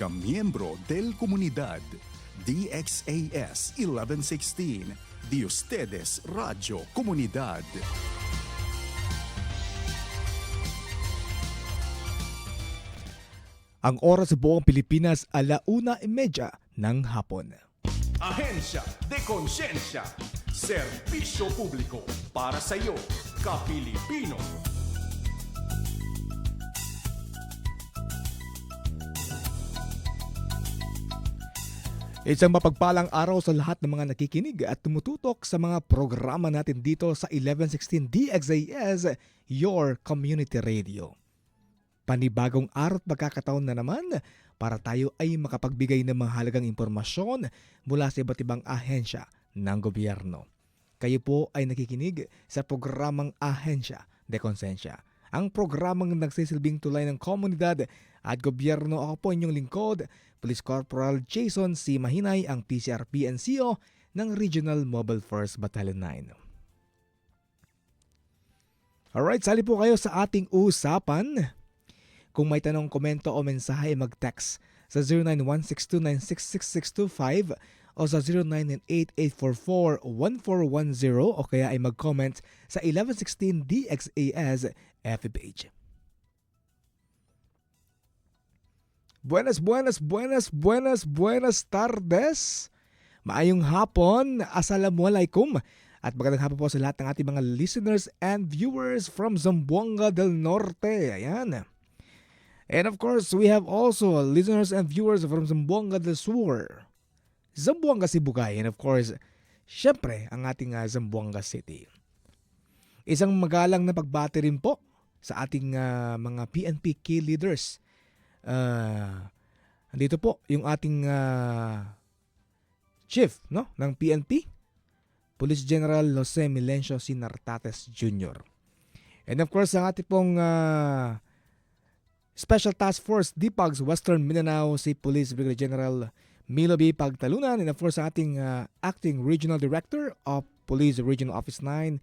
Kamiembro del Comunidad, DXAS 1116, de ustedes Radio Comunidad. Ang oras sa buong Pilipinas, 1:30 ng hapon. Ahensya de Konsensya, serbisyo publiko para sa iyo, ka-Pilipino. Isang mapagpalang araw sa lahat ng mga nakikinig at tumututok sa mga programa natin dito sa 1116 DXAS, Your Community Radio. Panibagong araw at pagkakataon na naman para tayo ay makapagbigay ng mahalagang impormasyon mula sa iba't ibang ahensya ng gobyerno. Kayo po ay nakikinig sa programang Ahensya de Konsensya. Ang programang nagsisilbing tulay ng komunidad at gobyerno. Ako po inyong lingkod, Police Corporal Jason C. Mahinay, ang PCRP NCO ng Regional Mobile Force Battalion 9. Alright, sali po kayo sa ating usapan. Kung may tanong, komento o mensahe, mag-text sa 0916296625 o sa 0998-844-1410 o kaya ay mag-comment sa 1116 DXAS FB page. Buenas tardes. Maayong hapon. Assalamualaikum. At magandang hapon po sa lahat ng ating mga listeners and viewers from Zamboanga del Norte. Ayan. And of course, we have also listeners and viewers from Zamboanga del Sur, Zamboanga Sibugay, and of course, syempre, ang ating Zamboanga City. Isang magalang na pagbati rin po sa ating mga PNP key leaders. Andito po yung ating chief, no, ng PNP, Police General Jose Milencio Sinartates Jr. And of course, ang ating pong Special Task Force DPAGS Western Mindanao, si Police Brigadier General Milo B. Pagtalunan, and of course, ang ating Acting Regional Director of Police Regional Office 9,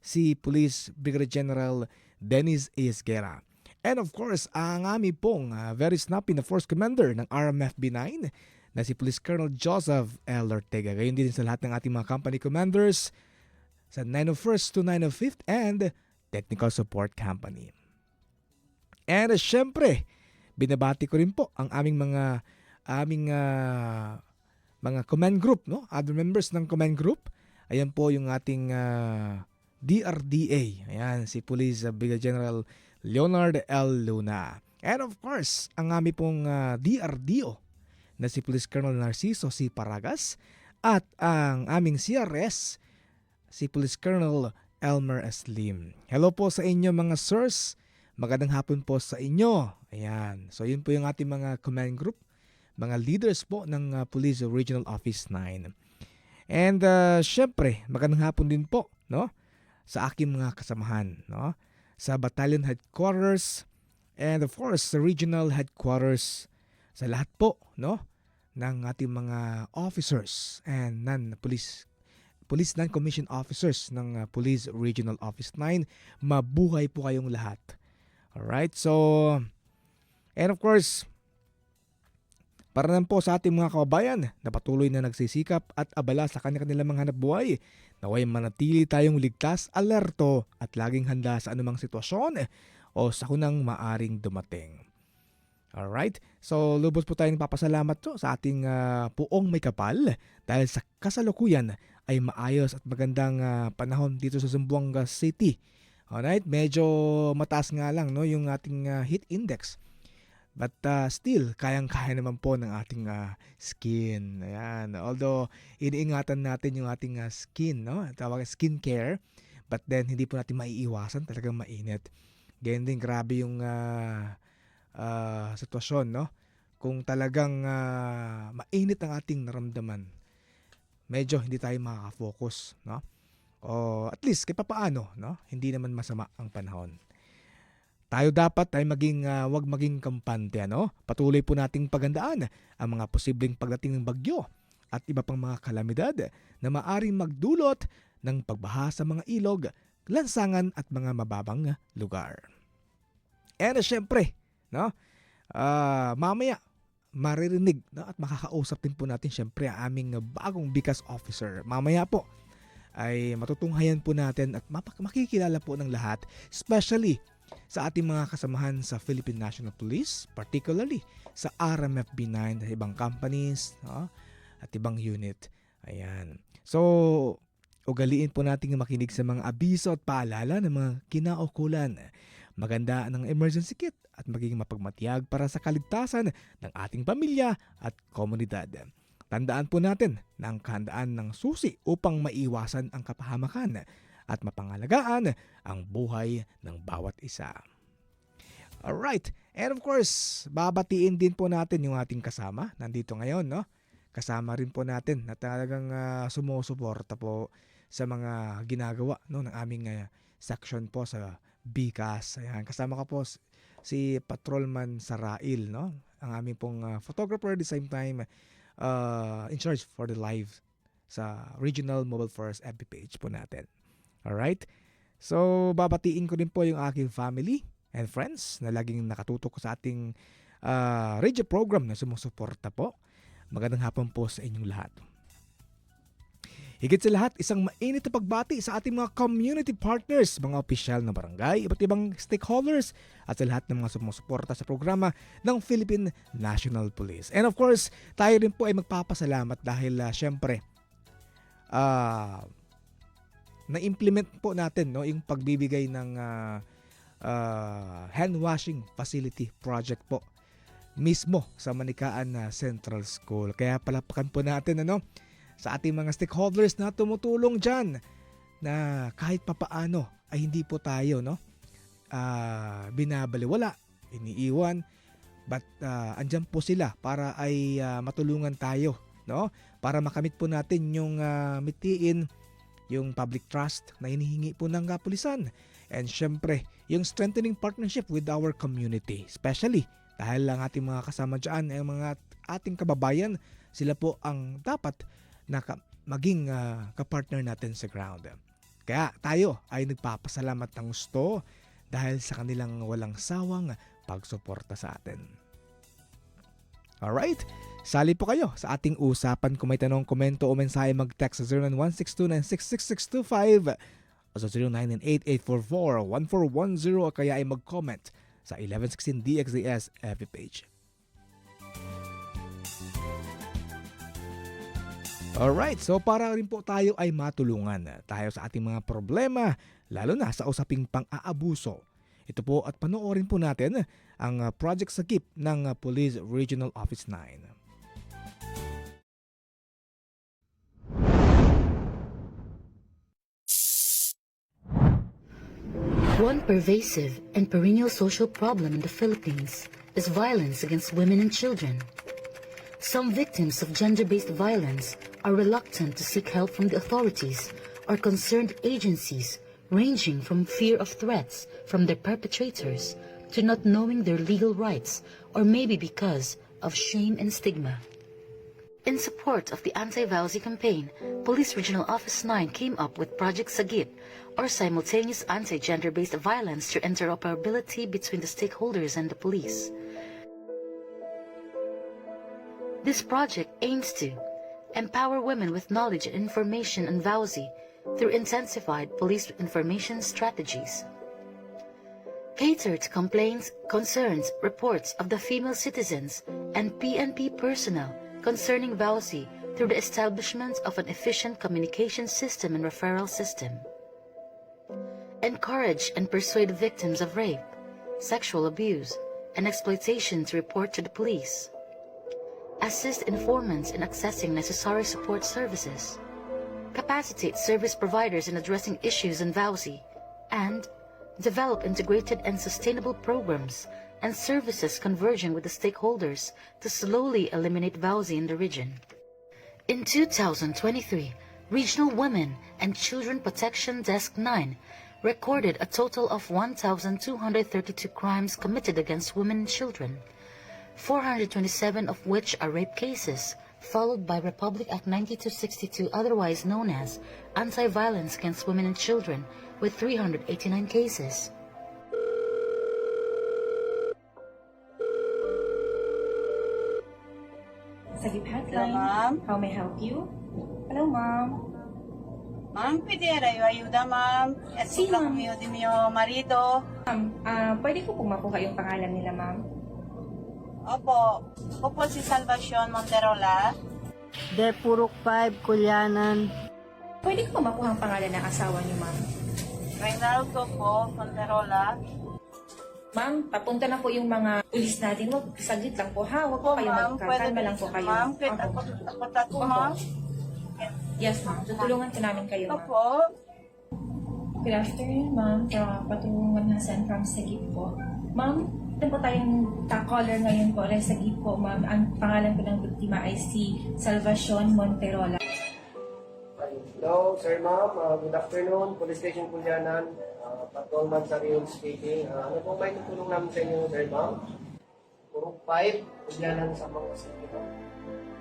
si Police Brigadier General Dennis Isguera. And of course, ang aming pong very snappy na Force Commander ng RMFB 9 na si Police Colonel Joseph L. Ortega. Gayon din sa lahat ng ating mga company commanders sa 901st to 905th and Technical Support Company. And syempre, binabati ko rin po ang aming mga command group, no? Other members ng command group. Ayan po yung ating DRDA. Ayan, si Police Brigadier General Leonard L. Luna. And of course, ang aming pong DRDO na si Police Colonel Narciso C. Paragas at ang aming CRS, si Police Colonel Elmer S. Lim. Hello po sa inyo mga sirs. Magandang hapon po sa inyo. Ayan. So yun po yung ating mga command group, mga leaders po ng Police Regional Office 9. And syempre, magandang hapon din po, no, sa aking mga kasamahan, no, sa battalion headquarters and of course sa regional headquarters, sa lahat po, no, ng ating mga officers and police non-commissioned officers ng Police Regional Office 9. Mabuhay po kayong lahat. Alright, so and of course, para naman po sa ating mga kababayan na patuloy na nagsisikap at abala sa kanilang mga hanapbuhay, naway manatili tayong ligtas, alerto at laging handa sa anumang sitwasyon o sakunang maaring dumating. Alright, so lubos po tayong papasalamat po sa ating puong may kapal dahil sa kasalukuyan ay maayos at magandang panahon dito sa Zamboanga City. Alright, medyo mataas nga lang, no, yung ating heat index. But still, kayang-kaya naman po ng ating skin. Ayan. Although, iniingatan natin yung ating skin, no? Tawag skin care. But then, hindi po natin maiiwasan. Talagang mainit. Ganyan din, grabe yung sitwasyon, no? Kung talagang mainit ang ating naramdaman, medyo hindi tayo makaka-focus, no? O at least, kahit papaano, no? Hindi naman masama ang panahon. Tayo dapat ay wag maging kampante, ano? Patuloy po nating paghandaan ang mga posibleng pagdating ng bagyo at iba pang mga kalamidad na maaring magdulot ng pagbaha sa mga ilog, lansangan at mga mababang lugar. And syempre, no? Mamaya maririnig no, at makakausap din po natin syempre ang aming bagong BICAS officer. Mamaya po ay matutunghayan po natin at makikilala po ng lahat, especially sa ating mga kasamahan sa Philippine National Police, particularly sa RMF B9 at ibang companies no, at ibang unit. Ayan. So, ugaliin po natin makinig sa mga abiso at paalala ng mga kinaukulan. Maganda ng emergency kit at maging mapagmatiyag para sa kaligtasan ng ating pamilya at komunidad. Tandaan po natin na ang kahandaan ng susi upang maiwasan ang kapahamakan at mapangalagaan ang buhay ng bawat isa. Alright, and of course, babatiin din po natin yung ating kasama nandito ngayon, no? Kasama rin po natin na talagang sumusuporta po sa mga ginagawa no, ng aming section po sa BICAS. Ayan, kasama ka po si Patrolman Sarail, no? Ang aming pong photographer at the same time in charge for the live sa Regional Mobile Force FB page po natin. Alright? So, babatiin ko din po yung aking family and friends na laging nakatutok sa ating radio program na sumusuporta po. Magandang hapon po sa inyong lahat. Higit sa lahat, isang mainit na pagbati sa ating mga community partners, mga opisyal na barangay, iba't ibang stakeholders, at sa lahat ng mga sumusuporta sa programa ng Philippine National Police. And of course, tayo rin po ay magpapasalamat dahil syempre, na-implement po natin no, yung pagbibigay ng hand washing facility project po mismo sa Manikaan Central School. Kaya palapakan po natin sa ating mga stakeholders na tumutulong dyan na kahit papaano ay hindi po tayo binabaliwala, iniiwan, but andyan po sila para ay matulungan tayo, no? Para makamit po natin yung mitiin yung public trust na hinihingi po ng kapulisan, and syempre yung strengthening partnership with our community, especially dahil ang ating mga kasama dyan ay mga ating kababayan, sila po ang dapat na maging kapartner natin sa ground. Kaya tayo ay nagpapasalamat ng gusto dahil sa kanilang walang sawang pagsuporta sa atin. Alright, sali po kayo sa ating usapan. Kung may tanong, komento o mensahe, mag-text sa 0916296625 o sa 0998-844-1410 o kaya ay mag-comment sa 1116 DXAS FB page. Alright, so para rin po tayo ay matulungan tayo sa ating mga problema, lalo na sa usaping pang-aabuso. Ito po at panoorin po natin ang project sagip ng Police Regional Office 9. One pervasive and perennial social problem in the Philippines is violence against women and children. Some victims of gender-based violence are reluctant to seek help from the authorities or concerned agencies, ranging from fear of threats from their perpetrators to not knowing their legal rights, or maybe because of shame and stigma. In support of the anti-VAUSI campaign, Police Regional Office 9 came up with Project Sagip, or simultaneous anti-gender-based violence through interoperability between the stakeholders and the police. This project aims to empower women with knowledge and information on VAUSI through intensified police information strategies, cater to complaints, concerns, reports of the female citizens and PNP personnel concerning VAUSI through the establishment of an efficient communication system and referral system, encourage and persuade victims of rape, sexual abuse, and exploitation to report to the police, assist informants in accessing necessary support services, capacitate service providers in addressing issues in VAUSI, and develop integrated and sustainable programs and services converging with the stakeholders to slowly eliminate VAUSI in the region. In 2023, Regional Women and Children Protection Desk 9 recorded a total of 1,232 crimes committed against women and children, 427 of which are rape cases, followed by Republic Act 9262, otherwise known as Anti-Violence Against Women and Children, with 389 cases. Sagip Hello, Hotline. ma'am. How may I help you? Hello, ma'am. Ma'am, pwede rayo ayuda, ma'am. At Si lang ma'am. kami di mio marido. Pwede ko pong makuha yung pangalan nila, ma'am? Opo. Ako po si Salvacion Monterola. De Purok 5, Kulyanan. Pwede ko po makuha ang pangalan ng asawa niyo, ma'am? Reynaldo po Monterola. Ma'am, papunta na po yung mga pulis natin. Huwag, saglit lang po, ha? Huwag po Opo, kayo ma'am. Pwede magkakalma lang po kayo. Ma'am, kahit Opo. ako, ma'am. Yes, ma'am. Tutulungan po namin kayo, ma'am. Opo. Good afternoon, ma'am. Patulungan Hasan from Sagip po. Ma'am, ito po tayong caller ngayon po, Sagip po, ma'am. Ang pangalan po ng biktima ay si Salvacion Monterola. Hello, sir, ma'am. Good afternoon. Police Station Kulyanan. Patrolman Sariol speaking. Ano po may tutulong namin sa inyo, sir, ma'am? Purok 5, Kulyanan sa mga city, ma'am.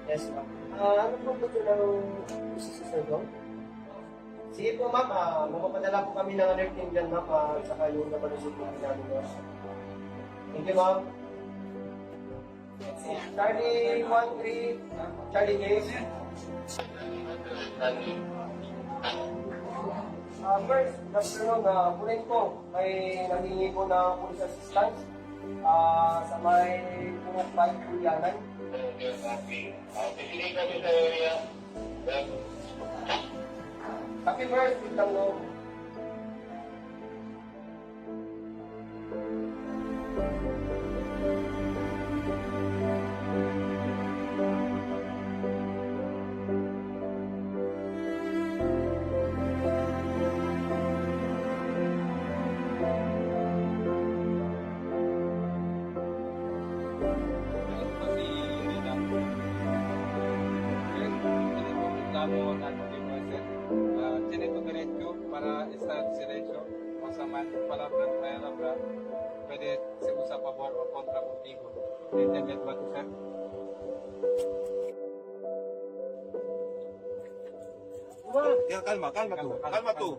Yes, ma'am. Ano po gusto ng sir, ma'am? Sige po, ma'am. Mapapadala po kami ng alert team dyan, ma'am. At saka yung nabalusot po namin, ma'am. Thank you, ma'am. Charlie 13, Charlie James. First, afternoon, pulis po, may nangingi po ng police assistance sa may Purok 5 Kulyanan. Happy birthday, Tango. Tiene tu derecho para estar silencio, masaman palabras, palabras, puede se usa a favor o contra contigo. ¿Entiendes what you said? Ya, calma, calma tú, calma tú.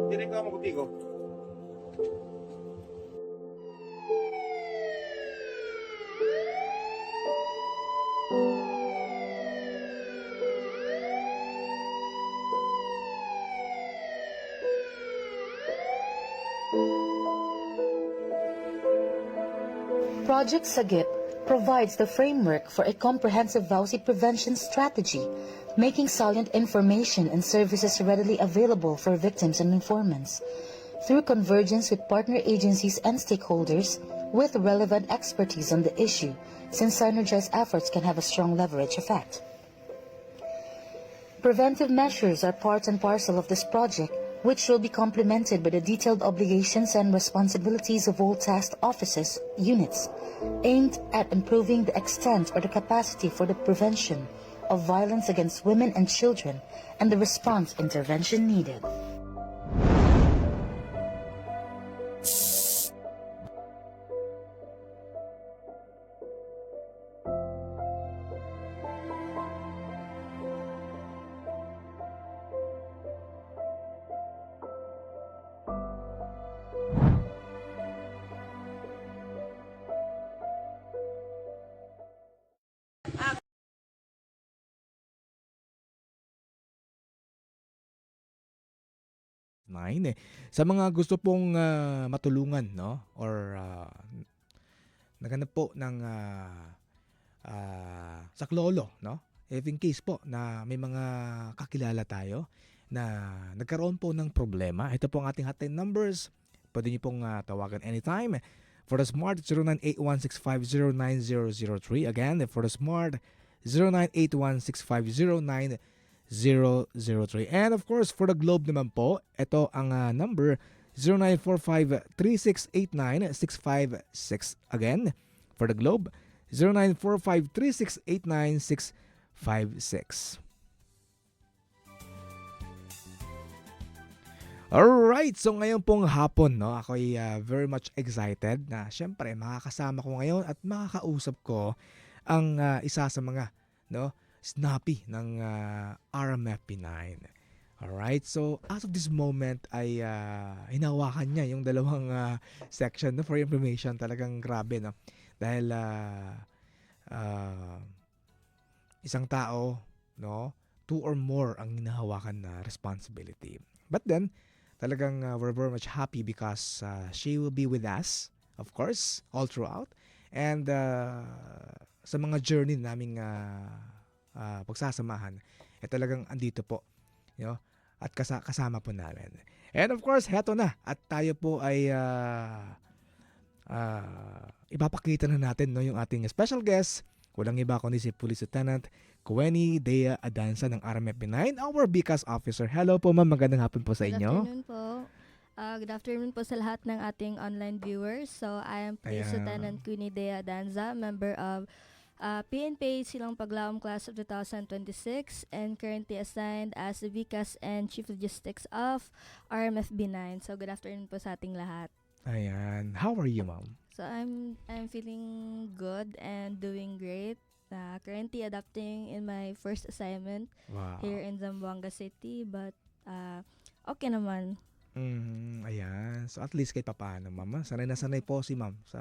Tienes que vamos contigo. Project Sagip provides the framework for a comprehensive VAUSI prevention strategy, making salient information and services readily available for victims and informants. Through convergence with partner agencies and stakeholders with relevant expertise on the issue, since synergized efforts can have a strong leverage effect. Preventive measures are part and parcel of this project, which will be complemented by the detailed obligations and responsibilities of all tasked offices, units, aimed at improving the extent or the capacity for the prevention of violence against women and children and the response intervention needed. Nine eh. Sa mga gusto pong matulungan, no? Or naghanap po ng saklolo, no? If in case po na may mga kakilala tayo na nagkaroon po ng problema, ito po ang ating hotline numbers. Pwede niyo pong tawagan anytime. For the Smart, 0981650903. Again, for the Smart, 0981650903. And of course, for the Globe naman po, ito ang number 0945-3689-656. Again, for the Globe, 0945-3689-656. Alright, so ngayon pong hapon, no, ako ay very much excited na syempre makakasama ko ngayon at makakausap ko ang isa sa mga, no, snappy ng RMFP9. Alright, so as of this moment ay hinawakan niya yung dalawang section, no, for information. Talagang grabe, no? Dahil isang tao, no, two or more ang hinahawakan na responsibility. But then, talagang we're very much happy because she will be with us, of course, all throughout. And sa mga journey naming pagsasamahan, talagang andito po, you know, at kasama po namin. And of course, heto na. At tayo po ay ipapakita na natin, no, yung ating special guest. Walang iba kundi si Police Lieutenant Kuweni Dea Adanza ng RMF9, our BICAS officer. Hello po ma'am, magandang hapon po sa Good inyo. afternoon po. Good afternoon po sa lahat ng ating online viewers. So, I am Police Ayan. Lieutenant Queenie Dea Danza, member of PNP Silang Paglaom Class of 2026 and currently assigned as the VCAS and Chief Logistics of RMFB9. So, good afternoon po sa ating lahat. Ayan. How are you ma'am? So, I'm feeling good and doing great. Currently adapting in my first assignment Wow. here in Zamboanga City, but okay naman. Ayan. So at least kahit papaano ma'am. Sanay na sanay po si ma'am sa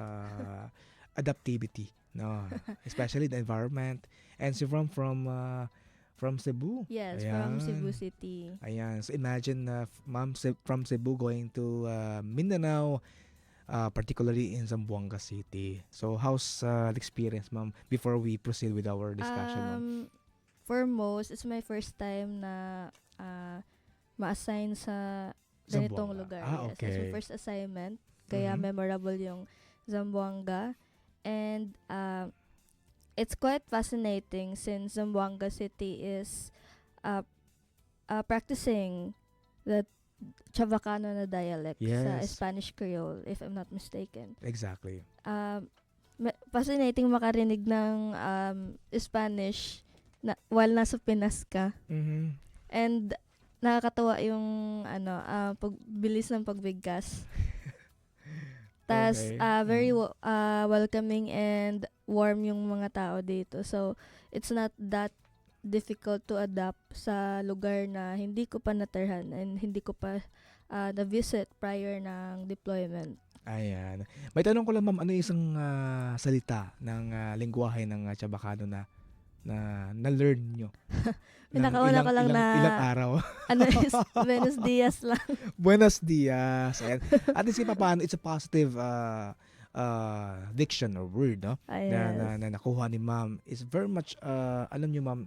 adaptivity. No? Especially the environment. And si from Cebu. Yes, from Ayan. Cebu City. Ayan. So imagine ma'am from Cebu going to Mindanao, particularly in Zamboanga City. So how's the experience ma'am before we proceed with our discussion ma'am? For most, it's my first time na ma-assign sa ganitong Zamboanga. lugar. Ah, Yes, that's my okay. first assignment. Kaya Mhm. memorable yung Zamboanga. And it's quite fascinating since Zamboanga City is practicing the Chavacano na dialect sa Yes. Spanish Creole, if I'm not mistaken. Exactly. Fascinating makarinig ng Spanish while nasa Pinas ka. Mhm. And nakakatawa yung pagbilis ng pagbigkas. Tas Okay. very welcoming and warm yung mga tao dito. So it's not that difficult to adapt sa lugar na hindi ko pa natirhan and hindi ko pa na-visit prior ng deployment. Ayan. May tanong ko lang ma'am, ano yung isang salita ng lengguwahe ng Chabacano na na-learn nyo? Pinakauna ko lang ilang araw. Is Buenos Dias lang. Buenos dias. Ayan. At least paano, it's a positive diction or word, no? Na nakuha ni ma'am. It's very much, alam nyo ma'am,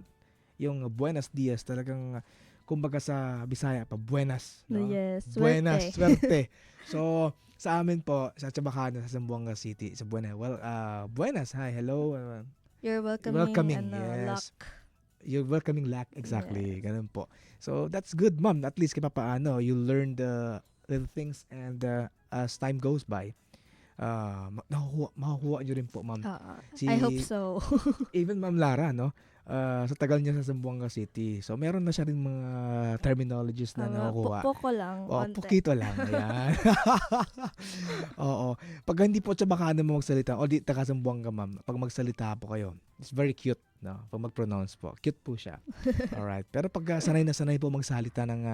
yung Buenos Dias talagang, kumbaga sa Bisaya pa, buenas. No? Yes, Buenas, swerte. swerte. So, sa amin po, sa Chabacano, sa Zamboanga City, sa Buenas. Well, buenas, hi, hello. You're welcoming, yes. luck. You're welcoming luck, exactly. Ganun po. So, that's good, ma'am. At least kahit paano, you learn the little things and as time goes by, makukuha nyo rin po, ma'am. I hope so. Even Ma'am Lara, no? Sa tagal niya sa Zamboanga City. So, meron na siya rin mga terminologies na nakukuha. Poko lang. Konti. Pukito lang. Ayan. Oo. Pag hindi po siya baka mo magsalita, o di taga Zamboanga, ma'am, pag magsalita po kayo, it's very cute, no? Pag mag-pronounce po. Cute po siya. Alright. Pero pag sanay na sanay po magsalita ng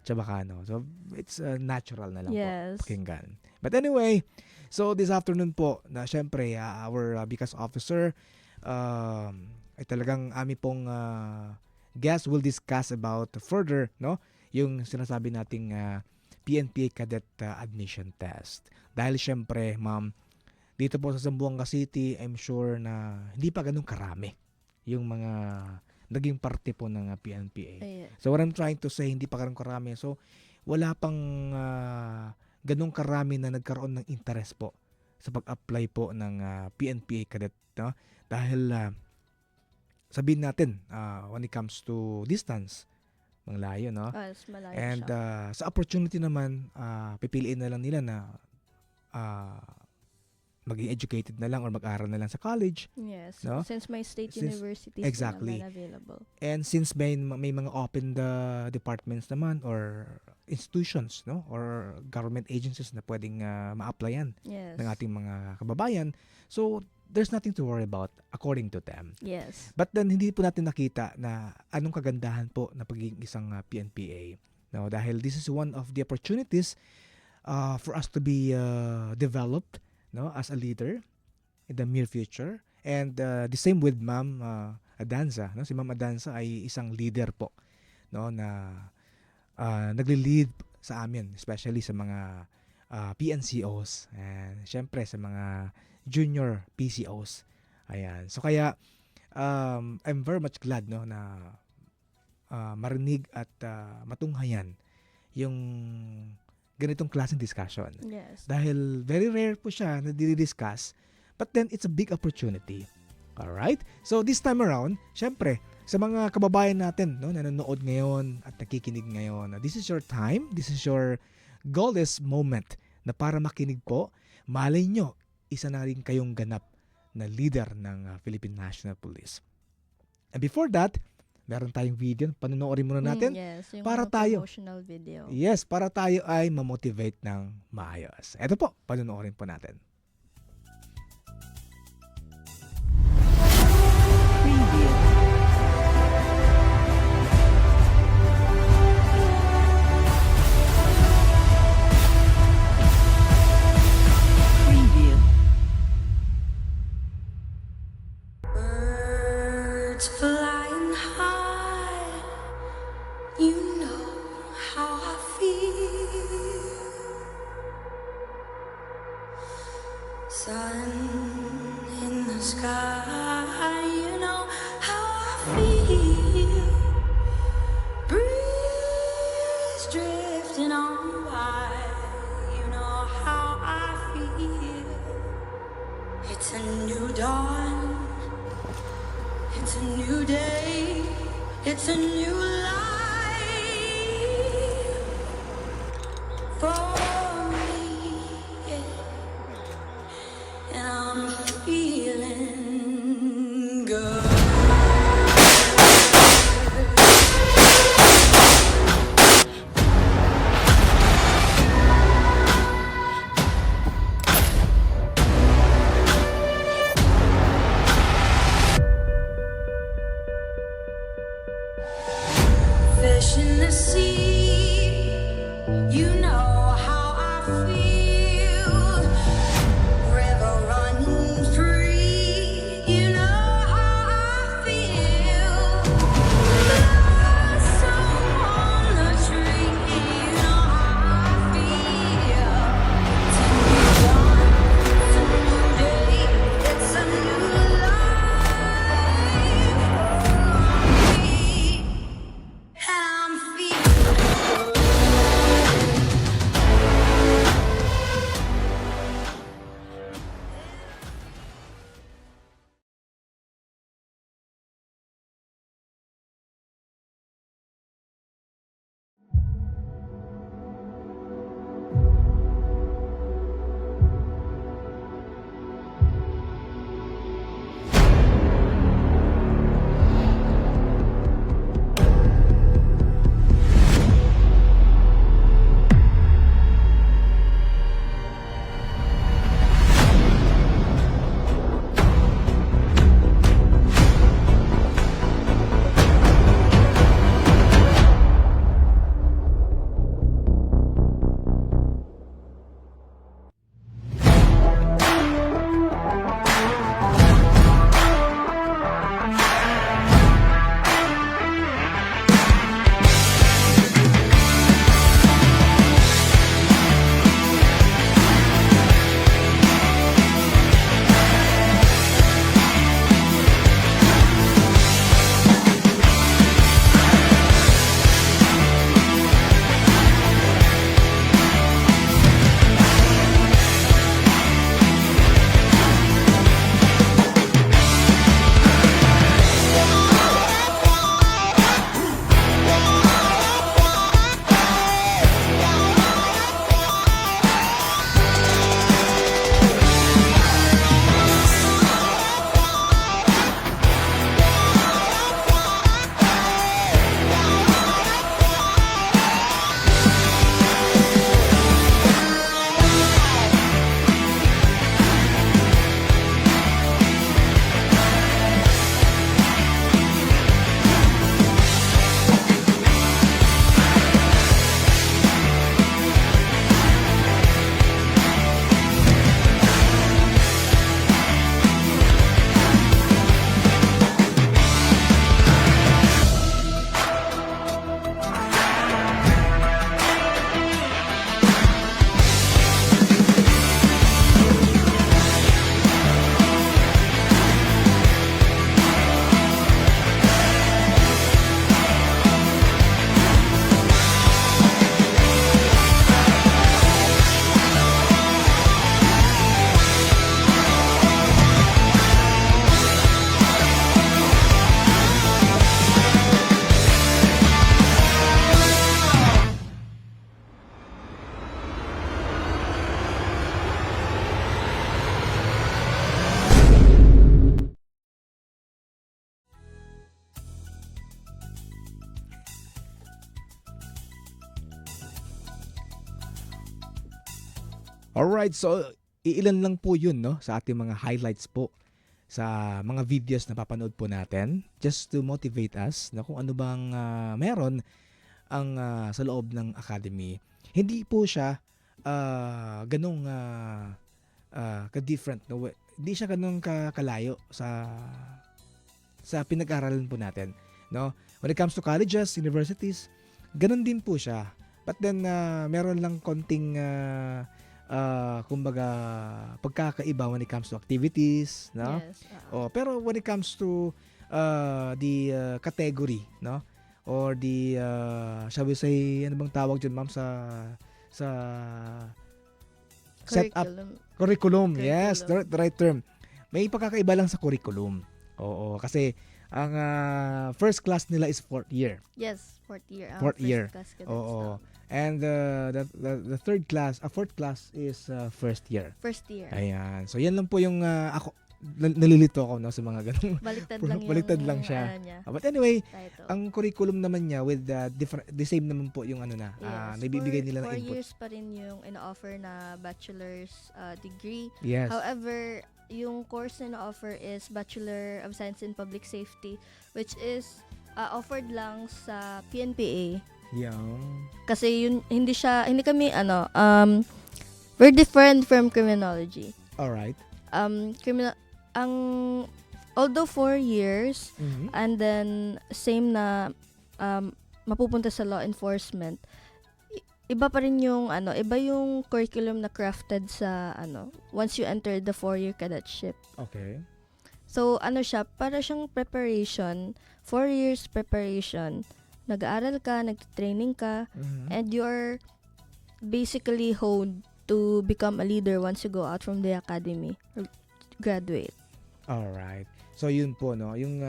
Chabacano, so it's natural na lang Yes. po pakinggan. But anyway, so this afternoon po, na syempre, our BICAS officer, ay talagang ami pong guest will discuss about further, no, yung sinasabi nating PNPA cadet admission test. Dahil syempre, ma'am, dito po sa Zamboanga City, I'm sure na hindi pa ganun karami yung mga naging parte po ng PNPA. Yes. So what I'm trying to say, hindi pa ganun karami. So wala pang ganun karami na nagkaroon ng interest po sa pag-apply po ng PNPA cadet, no? Dahil sabihin natin, when it comes to distance, manglayo, no? Mas malayo And siya. sa opportunity naman, pipiliin na lang nila na maging educated na lang or mag-aral na lang sa college. Yes. no? Since my state Since- universities exactly. naman available. And since may mga open the departments naman or institutions, no, or government agencies na pwedeng ma-applyan Yes. ng ating mga kababayan, so there's nothing to worry about according to them. Yes. But then hindi po natin nakita na anong kagandahan po na pagiging isang PNPA. No, dahil this is one of the opportunities for us to be developed, no, as a leader in the near future. And the same with ma'am, Adanza, no? Si Ma'am Adanza ay isang leader po, no, na nagli-lead sa amin, especially sa mga PNCOs and syempre sa mga junior PCOs. Ayan. So kaya I'm very much glad, no, na marinig at matunghayan yung ganitong klaseng discussion. Yes. Dahil very rare po siya na dinidiscuss, but then it's a big opportunity. Alright? So this time around, syempre, sa mga kababayan natin, no, na nanonood ngayon at nakikinig ngayon, this is your time, this is your golden moment na para makinig po. Malay nyo, isa na rin kayong ganap na leader ng Philippine National Police. And before that, meron tayong video, panonoorin muna natin Yes, yung para mga tayo. promotional video. Yes, para tayo ay mamotivate ng maayos. Ito po, panonoorin po natin. Birds flying high, you know how I feel. Sun in the sky, you know how I feel. Breeze drifting on by, you know how I feel. It's a new dawn. It's a new day, it's a new life for me, yeah. And I'm feeling good. Fish in the sea, you know how I feel. River running free, you know how I feel. Blossom on the tree, you know how I feel. It's a new dawn, it's a new day, it's a new life for me. And I'm feeling Alright, so iilan lang po yun, no, sa ating mga highlights po sa mga videos na papanood po natin just to motivate us na kung ano bang meron ang sa loob ng academy. Hindi po siya ganong ka-different. No? Hindi siya ganong kalayo sa pinag-aaralan po natin. No? When it comes to colleges, universities, ganon din po siya. But then, meron lang konting kumbaga pagkakaiba when it comes to activities, no? Yes. Pero when it comes to the category, no? Or the shall we say, ano bang tawag diyan, ma'am, sa setup curriculum. Yes, the right term. May pagkakaiba lang sa curriculum. Oo, kasi ang first class nila is 4th year. Yes, 4th year. Fourth First year. class cadets Oo. na. And the third class, fourth class is first year. First year. Ayan. So yan lang po yung ako nalilito ako, no, sa mga ganung Baliktad lang siya. ano niya, But anyway, title. ang curriculum naman niya with the same naman po yung ano na nabibigay nila ng 4 input. years pa rin yung in-offer na bachelor's degree. Yes. However, yung course na offer is Bachelor of Science in Public Safety, which is offered lang sa PNPA. Yung Kasi yun, hindi kami we're different from criminology. all right. Although 4 years Mhm. and then same na mapupunta sa law enforcement, iba pa rin yung iba yung curriculum na crafted sa once you enter the 4-year cadetship. Okay. So siya, para siyang preparation, 4 years preparation. Nag-aaral ka, nag-training ka, Mhm. and you're basically honed to become a leader once you go out from the academy or graduate. All right. So yun po, no, yung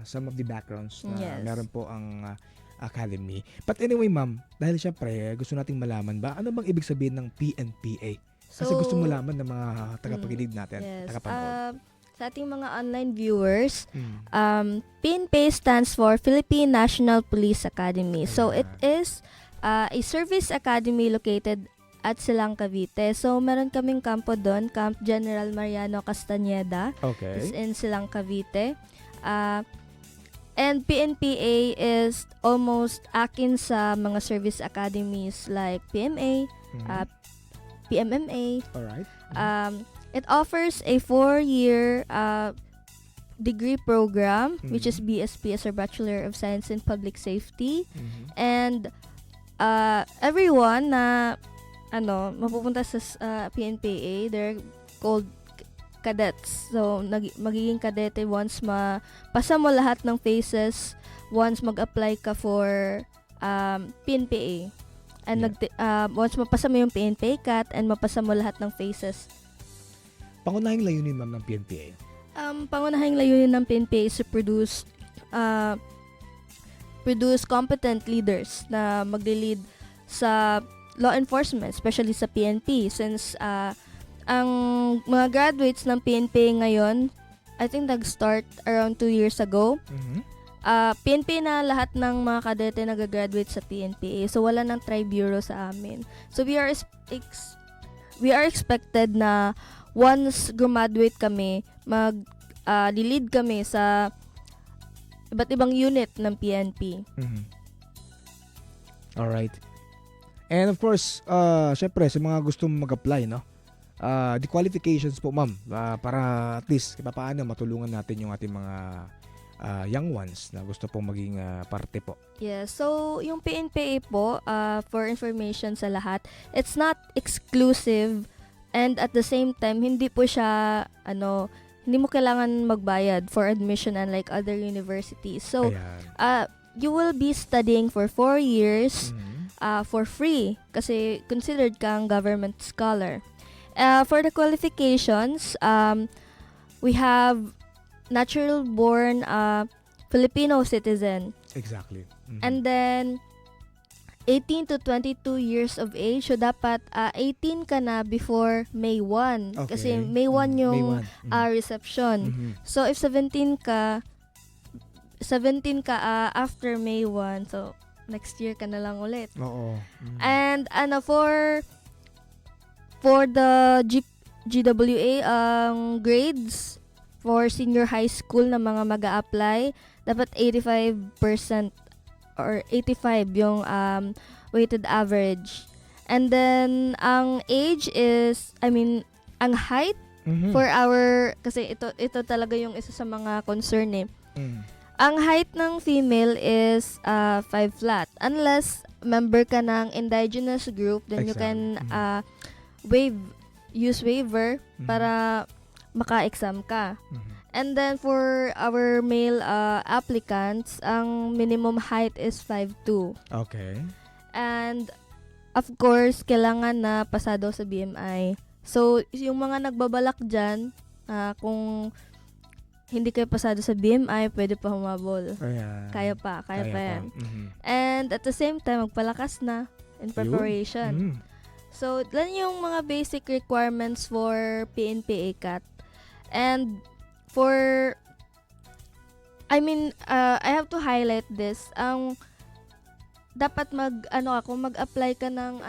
some of the backgrounds na Yes. meron po ang academy. But anyway, ma'am, dahil syempre gusto nating malaman ba ano bang ibig sabihin ng PNPA? Kasi gusto malaman ng mga tagapakinig natin, Yes. tagapanood. Sa ating mga online viewers, Mm. PNPA stands for Philippine National Police Academy. So Ayan. it is a service academy located at Silang, Cavite. So meron kaming kampo doon, Camp General Mariano Castañeda. Okay. Is in Silang, Cavite. And PNPA is almost akin sa mga service academies like PMA, Mhm. PMMA. All right. It offers a 4-year degree program, which is BSPS or Bachelor of Science in Public Safety. Mhm. And everyone na mapupunta sa PNPA, they're called cadets. So magiging kadete once mapasa mo lahat ng phases, once mag-apply ka for PNPA. And once mapasa mo yung PNPA CAT and mapasa mo lahat ng phases. Pangunahing layunin, ma'am, ng PNPA. Pangunahing layunin ng PNPA is to produce competent leaders na magle-lead sa law enforcement, especially sa PNP, since ang mga graduates ng PNP ngayon, I think nag-start around 2 years ago. Mhm. PNP na lahat ng mga kadete nag-graduate sa PNPA. So wala nang tri-bureau sa amin. So we are expected na once graduate kami, lead kami sa iba't ibang unit ng PNP. Mhm. All right. And of course, syempre sa mga gustong mag-apply, no? The qualifications po, ma'am, para at least paano matulungan natin yung ating mga young ones na gusto pong maging parte po. Yeah, so yung PNPA po, for information sa lahat, it's not exclusive, and at the same time, hindi po siya, hindi mo kailangan magbayad for admission unlike other universities. So, Ayan. you will be studying for 4 years Mhm. for free kasi considered kang government scholar. For the qualifications, we have natural-born Filipino citizen. Exactly. Mhm. And then, 18 to 22 years of age. So, dapat 18 ka na before May 1. Okay. Kasi May 1 yung May 1. reception. Mhm. So, if 17 ka after May 1, so, next year ka na lang ulit. Oo. Mhm. And, For the GWA, ang grades for senior high school na mga mag-a-apply, dapat 85% or 85 yung weighted average. And then, ang age is, ang height Mhm. for our, kasi ito talaga yung isa sa mga concern eh. Mm. Ang height ng female is 5 flat. Unless member ka ng indigenous group, then you can use waiver para maka-exam ka. Mhm. And then for our male applicants, ang minimum height is 5'2". Okay. And of course, kailangan na pasado sa BMI. So, yung mga nagbabalak dyan, kung hindi kayo pasado sa BMI, pwede pa humabol. Ayan. Kaya pa yan. Mhm. And at the same time, magpalakas na in preparation. Mm. So, yan yung mga basic requirements for PNP ACAT. And for, I have to highlight this. Dapat mag-apply ka ng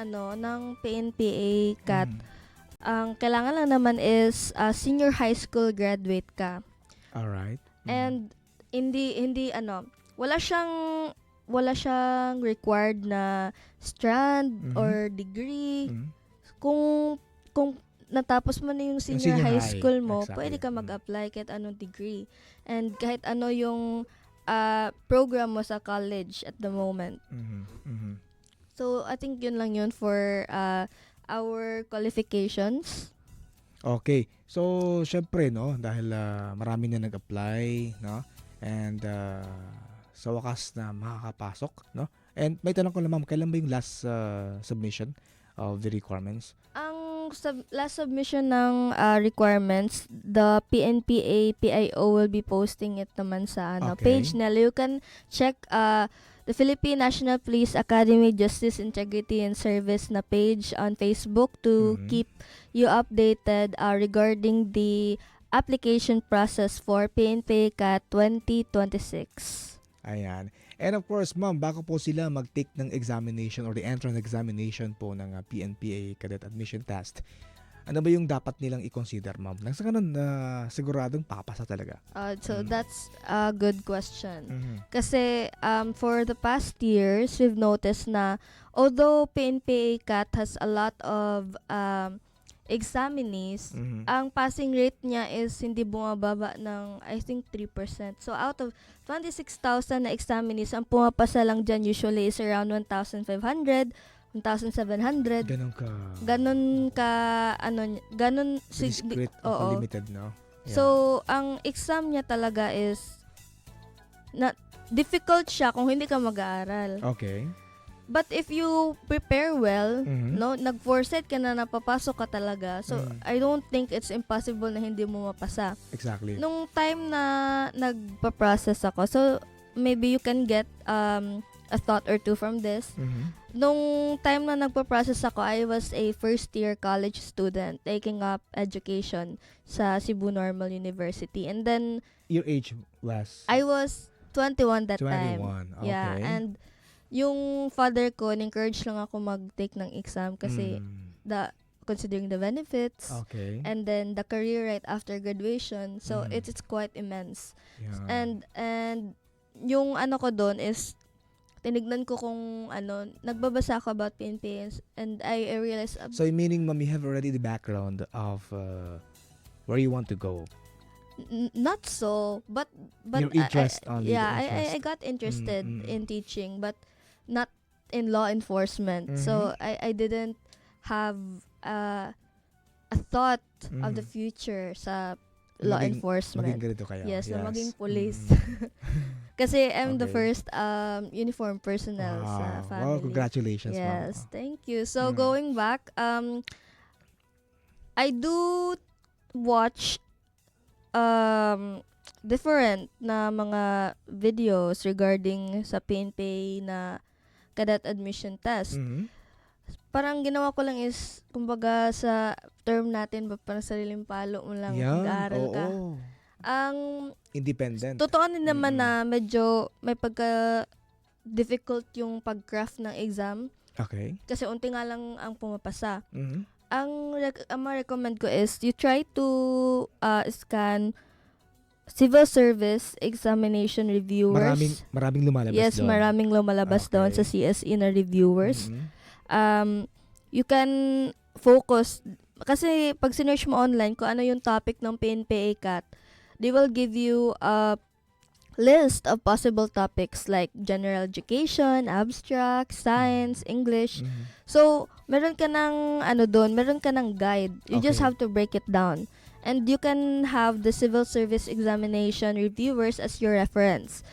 PNP ACAT. Ang kailangan lang naman is senior high school graduate ka. Alright. And wala siyang required na strand or degree. Kung natapos mo na yung senior high school mo, exactly. pwede ka mag-apply kahit anong degree. And kahit ano yung program mo sa college at the moment. So, I think yun lang yun for our qualifications. Okay. So, syempre, no, dahil marami na nag-apply, no, and sa wakas na makakapasok, no, and may tanong ko lang, ma'am, kailan ba yung last submission of the requirements? Ang last submission ng requirements, the PNPA PIO will be posting it naman sa page nila. You can check the Philippine National Police Academy Justice, Integrity and Service na page on Facebook to keep you updated regarding the application process for PNP CAT 2026. Ayan. And of course, ma'am, bago po sila mag-take ng examination or the entrance examination po ng PNPA Cadet Admission Test, ano ba yung dapat nilang i-consider, ma'am? Nang sa ganun, siguradong papasa talaga. So that's a good question. Kasi for the past years, we've noticed na although PNPA CAT has a lot of examinees, ang passing rate niya is hindi bumababa ng, I think, 3%. So out of 26,000 na examinees, ang pumapasa lang dyan usually is around 1,500, 1,700. Ganon discrete o limited, no? Yeah. So, ang exam niya talaga is difficult siya kung hindi ka mag-aaral. Okay. But if you prepare well, no, nag-foresight ka na napapasok ka talaga. So, I don't think it's impossible na hindi mo mapasa. Exactly. Nung time na nagpa-process ako, so maybe you can get a thought or two from this. Nung time na nagpa-process ako, I was a first-year college student taking up education sa Cebu Normal University. And then, your age was? I was 21 that time. 21, okay. Yeah, and yung father ko, encourage lang ako mag-take ng exam kasi considering the benefits and then the career right after graduation. So, it's quite immense. Yeah. And yung ko doon is tinignan ko kung nagbabasa ako about PNP and I realized so meaning, ma'am, you have already the background of where you want to go. Not so, but your interest only. I got interested in teaching, but not in law enforcement. So I didn't have a thought of the future sa law enforcement. Maging ganito kayo. Yes, na maging police. Kasi I'm the first uniform personnel sa family. Wow, congratulations, ma'am. Yes, thank you. So going back, I do watch different na mga videos regarding sa PNP na cadet admission test. Parang ginawa ko lang is, kumbaga sa term natin, parang sariling palo mo lang, mag-aaral ka. Ang independent. Totoo din naman na medyo may pagka-difficult yung pag-craft ng exam. Okay. Kasi unti nga lang ang pumapasa. ang ma-recommend ko is you try to scan civil service examination reviewers. Maraming lumalabas Yes, doon. maraming lumalabas doon sa Okay. CSE na reviewers. Mhm. You can focus, kasi pag sinearch mo online kung ano yung topic ng PNPA CAT, they will give you a list of possible topics like general education, abstract, science, English. Mhm. So, meron ka ng meron ka ng guide. You just Okay. have to break it down. And you can have the civil service examination reviewers as your reference.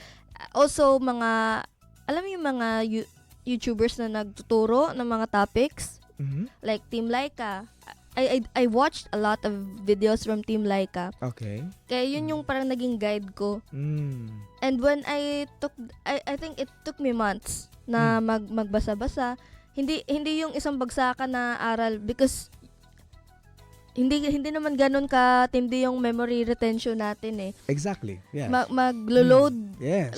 Also, alam mo yung mga YouTubers na nagtuturo ng mga topics, Mhm. like Team Laika. I watched a lot of videos from Team Laika. Okay. Kaya yun yung parang naging guide ko. Mm. And when I think it took me months na magbasa-basa. Hindi yung isang bagsakan na aral, because hindi naman ganun katindi yung memory retention natin eh. Exactly. Yes. Maglo-load Yes.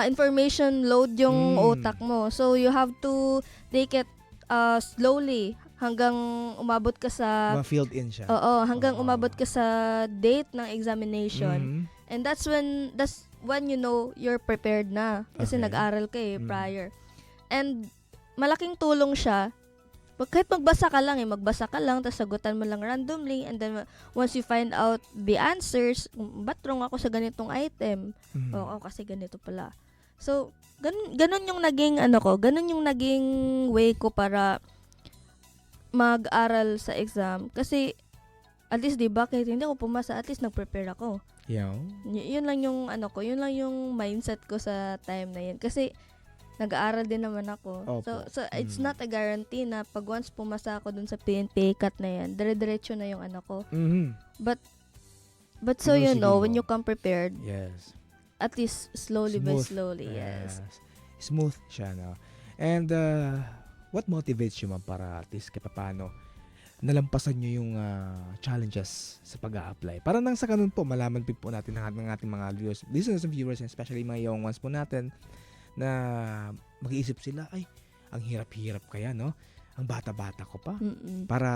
information load yung Mm. utak mo. So you have to take it slowly hanggang umabot ka sa Ma-filled in siya. hanggang Oo. umabot ka sa date ng examination. Mhm. And that's when you know you're prepared na kasi Okay. nag-aral ka Mm. prior. And malaking tulong siya. Kahit magbasa ka lang, tapos sagutan mo lang randomly, and then once you find out the answers, ba't wrong ako sa ganitong item? Mhm. Oo, kasi ganito pala. So, ganun yung naging ganun yung naging way ko para mag-aral sa exam. Kasi, at least, di ba, kahit hindi ako pumasa, at least nag-prepare ako. Yeah. Yun lang yung yun lang yung mindset ko sa time na yun. Kasi, nag-aaral din naman ako. Opo. So it's not a guarantee na pag once pumasa ako dun sa PNPA CAT na yan, dire-diretso na yung ko. Mhm. But so you Sinusigin know, mo. when you come prepared, Yes. at least slowly by slowly, yes. Smooth siya, no? And what motivates you, ma'am, para at least paano nalampasan nyo yung challenges sa pag-a-apply? Para nang sa ganun po, malaman po natin ng ating mga listeners and viewers, and especially mga young ones po natin, na mag-iisip sila, ay, ang hirap-hirap kaya, no? Ang bata-bata ko pa. Mm-mm. Para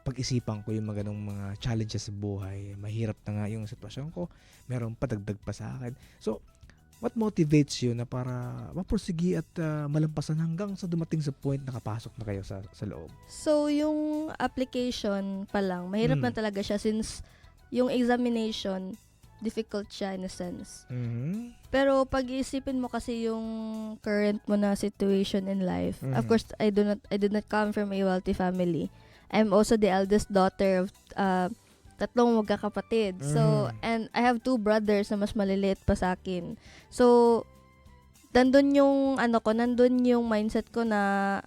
pag-isipan ko yung mga ganong mga challenges sa buhay. Mahirap na nga yung sitwasyon ko. Meron pa, dagdag pa sa akin. So, what motivates you na para mapursigi at malampasan hanggang sa dumating sa point na kapasok na kayo sa loob? So yung application pa lang, mahirap na talaga siya since yung examination, difficult siya in a sense. Mhm. Pero pag-iisipin mo kasi yung current mo na situation in life. Of Mhm. course, I did not come from a wealthy family. I'm also the eldest daughter of 3 magkakapatid. So, and I have 2 brothers na mas maliliit pa sa akin. So, nandun yung nandun yung mindset ko na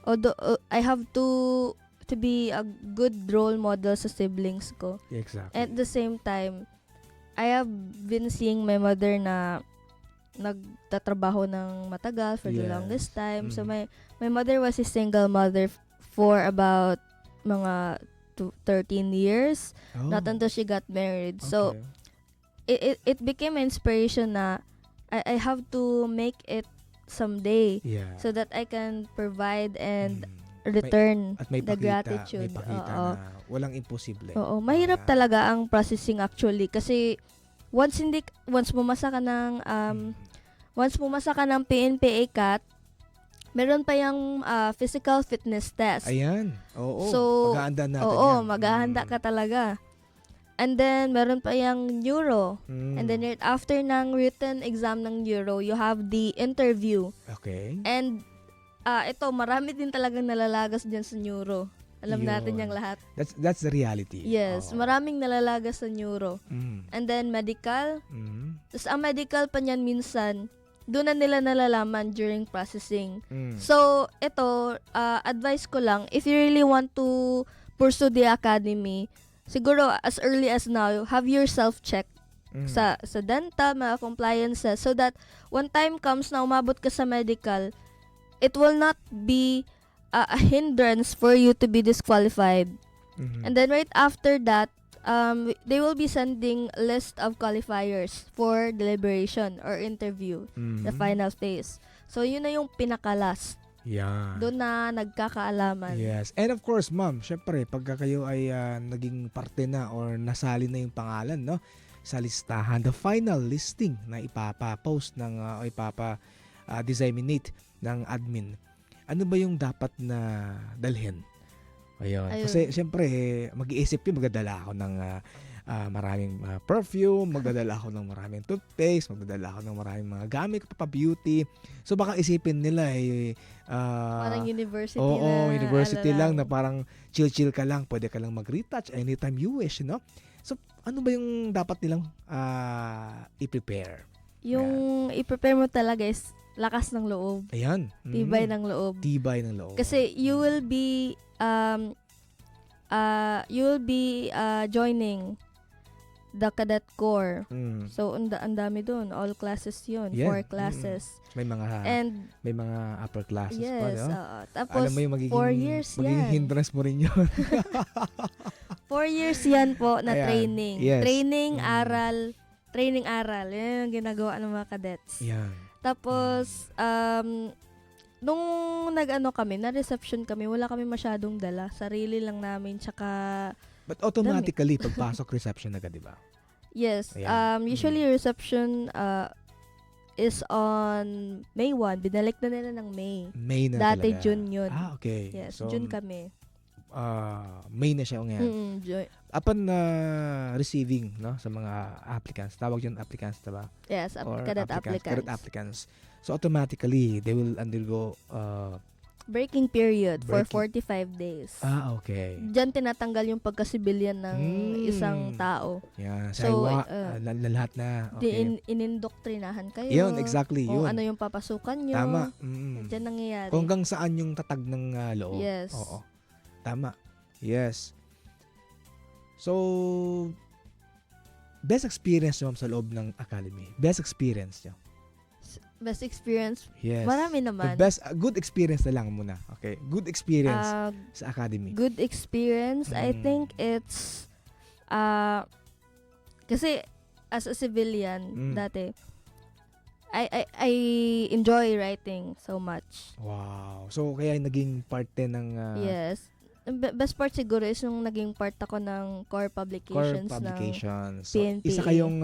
although I have to be a good role model sa siblings ko. Exactly. At the same time, I have been seeing my mother na nagtatrabaho ng matagal for the Yes. longest time. So Mhm. my mother was a single mother for about mga 13 years, Oh, not until she got married. So okay. it became an inspiration na I have to make it someday Yeah. so that I can provide and Mm. return At may the pakita, gratitude. may pakita Oo. na walang imposible. Oo, mahirap Kaya- talaga ang processing actually kasi once bumasa ka ng once bumasa ka ng PNPA CAT, meron pa yung physical fitness test. Ayan. Oo. So, Maghahanda natin Oo, yan. maghahanda ka talaga. And then meron pa yung neuro. Mm. And then right after ng written exam ng neuro, you have the interview. Okay. And ito, marami din talagang nalalagas dyan sa neuro. Alam natin Yun. yung lahat. That's the reality. Yes, Oo. maraming nalalagas sa neuro. Mm. And then medical. Mm. Tapos ang medical pa niyan minsan, doon na nila nalalaman during processing. Mm. So, ito, advice ko lang, if you really want to pursue the academy, siguro as early as now, have yourself checked Mm. sa dental, mga compliances, so that when time comes na umabot ka sa medical, it will not be a hindrance for you to be disqualified. Mhm. And then right after that, they will be sending a list of qualifiers for deliberation or interview, the Mhm. final phase. So, yun na yung pinaka-last. Yan. Doon na nagkakaalaman. Yes. And of course, ma'am, syempre, pagka kayo ay naging parte na or nasali na yung pangalan, no, sa listahan, the final listing na ipapa-post ng o ipapa-disseminate ng admin, ano ba yung dapat na dalhin? Ayun. Ayun. Kasi syempre, mag-iisip yun, magdadala ako ng maraming perfume, magdadala ako ng maraming toothpaste, magdadala ako ng maraming mga gamit pa beauty. So baka isipin nila Parang university oo, na. university ano lang na parang chill-chill ka lang, pwede ka lang mag-retouch anytime you wish, no? So ano ba yung dapat nilang i-prepare? Yung i-prepare mo talaga is lakas ng loob. Ayan. Tibay ng loob. Tibay ng loob. Kasi you will be joining the cadet corps. So ang dami doon, all classes 'yun, Yeah. 4 classes. May mga And may mga upper classes pa, yes, no? tapos Alam mo yung 4 years magiging yan. hindrance mo rin yun. 4 years yan po na Ayan. training. Yes. Training, aral. Yan yung ginagawa ng mga cadets. Yan. Tapos, nung kami, na-reception kami, wala kami masyadong dala. Sarili lang namin, tsaka, But automatically, pagpasok reception agad, di ba? yes. Ayan. Usually, reception is on May 1. Binalik na nila ng May. May na Dati talaga. June yun. Okay. Yes, So, June kami. May na siya ngayon. Upon receiving, no, sa mga applicants, tawag yun applicants, diba? Yes, Or cadet applicants. Cadet applicants. So automatically, they will undergo Breaking period for Breaking. 45 days. okay. Diyan tinatanggal yung pagka-civilian ng isang tao. Yan. So, So, lahat na. Okay. Inindoktrinahan kayo. Yun, exactly. Kung Yun. ano yung papasukan nyo. Tama. Diyan nangyayari. Kung hanggang saan yung tatag ng loob. Yes. Oo. Tama. Yes. So, best experience nyo ma'am, sa loob ng academy. Best experience nyo. Best experience? Yes. Marami naman. The best, good experience na lang muna. Okay. Good experience sa academy. Good experience, I think it's kasi as a civilian dati, I enjoy writing so much. Wow. So, kaya naging parte ng Yes. Best part siguro is yung naging part ako ng core publications, So, ng PNP. isa kayong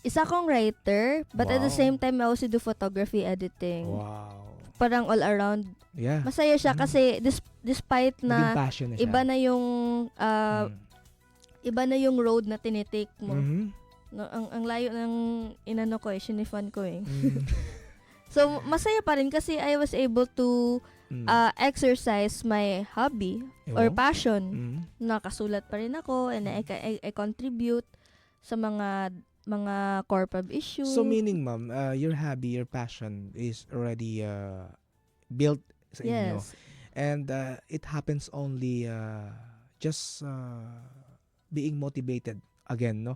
isa akong writer, but at the Wow. same time, I also do photography editing. wow. Parang all around. Yeah. Masaya siya kasi despite Naging na passion na siya. iba na yung road na tinitake mo. Mhm. No, ang layo ng inano ko sinifan ko eh. Mhm. So, masaya pa rin kasi I was able to exercise my hobby or Oo. passion. Mhm. Nakasulat pa rin ako and I contribute sa mga core pub issues. So meaning ma'am, your hobby, your passion is already built sa inyo. Yes. And it happens only just being motivated again, no?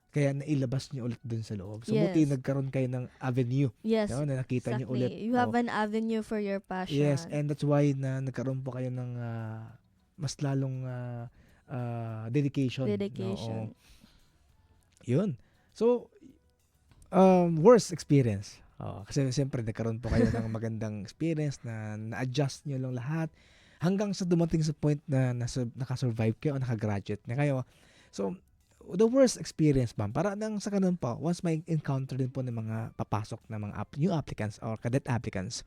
Kaya nailabas niyo ulit dun sa loob. So buti Yes. nagkaroon kayo ng avenue, Yes. no? Na nakita niyo Exactly. ulit. You have an avenue for your passion. Yes, and that's why na nagkaroon po kayo ng mas lalong dedication. Dedication. No? Yun. So, worst experience. Kasi siyempre nagkaroon po kayo ng magandang experience na na-adjust nyo lang lahat hanggang sa dumating sa point na nakasurvive kayo o nakagraduate na kayo. So, the worst experience ba? Para nang sa ganun po, once may encounter din po ng mga papasok na mga new applicants or cadet applicants,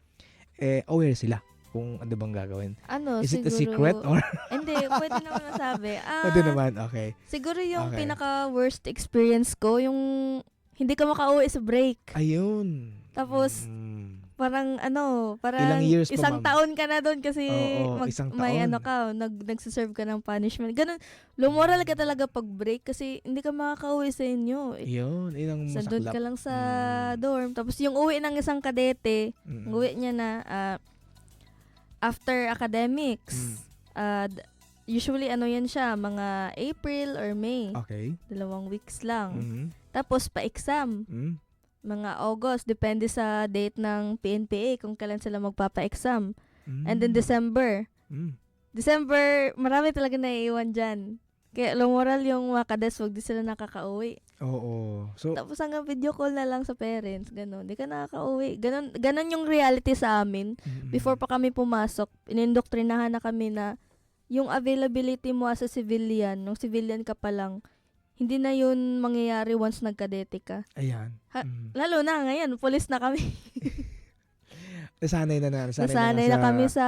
aware sila kung ano bang gagawin. Is it a secret or? Hindi, pwede naman masabi. Pwede naman, okay. Siguro yung Okay. pinaka-worst experience ko, yung hindi ka makauwi sa break. Ayun. Tapos, parang Ilang years pa, isang ma'am? taon ka na doon kasi Oo, isang may taon. nagsiserve ka ng punishment. Ganun, lumoral ka talaga pag break kasi hindi ka makakauwi sa inyo. Yun ang Doon masaklap. ka lang sa dorm. Tapos yung uwi ng isang kadete, Mm. uwi niya na after academics. Usually yan siya, mga April or May. Okay. 2 weeks lang. Mhm. Tapos pa-exam. Mm. Mga August, depende sa date ng PNPA kung kailan sila magpapa-exam. Mm. And then December. Mm. December, marami talaga naiiwan dyan. Kaya low moral yung mga kades, wag di sila nakakauwi. Oo. So, Tapos hanggang video call na lang sa parents, ganun. Di ka nakakauwi. Ganun yung reality sa amin. Before pa kami pumasok, inindoktrinahan na kami na yung availability mo as a civilian, nung civilian ka pa lang, hindi na yun mangyayari once nagkadete ka. ayan. Lalo na ngayon, police na kami. Nasanay Nasanay na kami sa,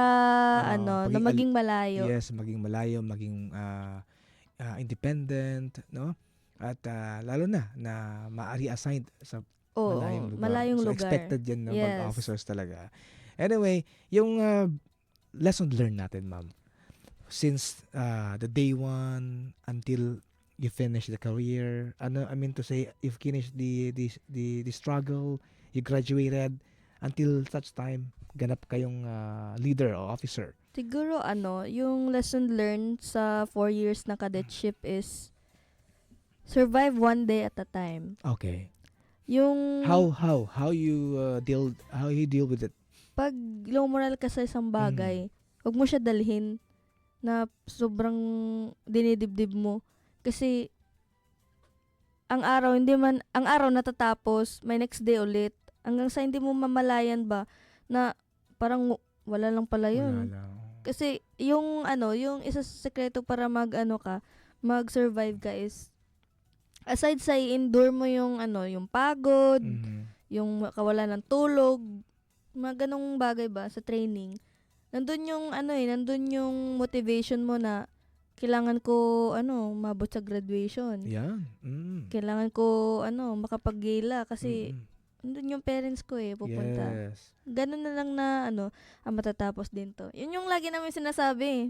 na paging maging malayo. Yes, maging malayo, maging independent, no? At lalo na ma-reassigned sa Oo, malayong So, lugar. expected yan ng Yes. officers talaga. Anyway, yung lesson learned natin, ma'am. Since the day one until you finish the career, I mean to say, you finish the struggle, you graduated, until such time, ganap kayong leader o officer. Siguro yung lesson learned sa 4 years na cadetship is survive one day at a time. Okay. Yung How you deal with it? pag low moral ka sa isang bagay, huwag mo siya dalhin na sobrang dinidibdib mo. Kasi ang araw natatapos, may next day ulit. Hanggang sa hindi mo mamalayan ba na parang wala lang pala yun. Wala lang. Kasi yung isa sa sekreto para mag-survive ka is aside sa i-endure mo yung yung pagod, yung kawalan ng tulog, mga ganong bagay ba sa training. Nandun yung motivation mo na kailangan ko mabot sa graduation. Yan. Kailangan ko makapag-gala kasi nandun yung parents ko pupunta. Yes. Ganun na lang na matatapos din to. Yun yung lagi namin sinasabi,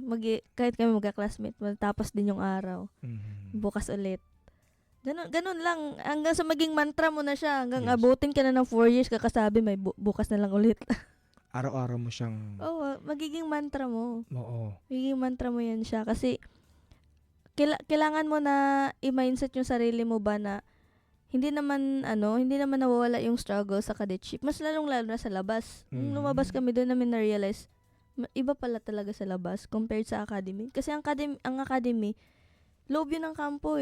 kahit kami magka-classmate, matatapos din yung araw. Bukas ulit. Ganun lang. Hanggang sa maging mantra mo na siya. Hanggang Yes. abutin ka na ng 4 years, kakasabi may bukas na lang ulit. Araw-araw mo siyang... Oo, magiging mantra mo. Oo. Magiging mantra mo yan siya. Kasi, kailangan mo na i-mindset yung sarili mo ba na hindi naman nawawala yung struggle sa cadetship. Mas lalong-lalo na sa labas. Nung lumabas kami doon namin na-realize, iba pala talaga sa labas compared sa academy. Kasi ang academy, loob yun ng kampo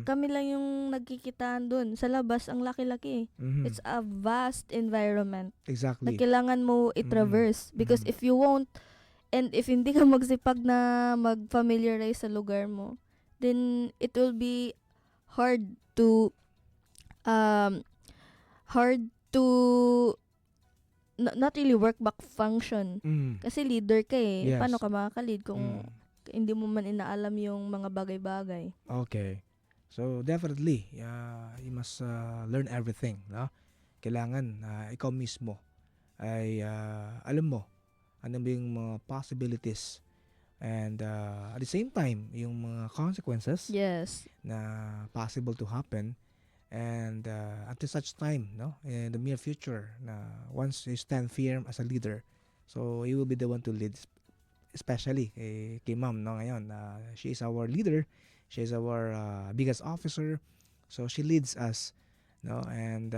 Kami lang yung nagkikitaan doon. Sa labas, ang laki-laki. It's a vast environment na Exactly. kailangan mo i-traverse. Because if you won't, and if hindi ka magsipag na mag-familiarize sa lugar mo, then it will be hard to not really work back function. Kasi leader ka Yes. Paano ka makaka-lead kung hindi mo man inaalam yung mga bagay-bagay? Okay. So, definitely, you must learn everything, no? Kailangan ikaw mismo ay alam mo ano ba yung mga possibilities and at the same time, yung mga consequences Yes. na possible to happen and until such time, no? In the near future, na once you stand firm as a leader, so you will be the one to lead, especially kay ma'am, no? Ngayon, she is our leader, she is our biggest officer, so she leads us, no? And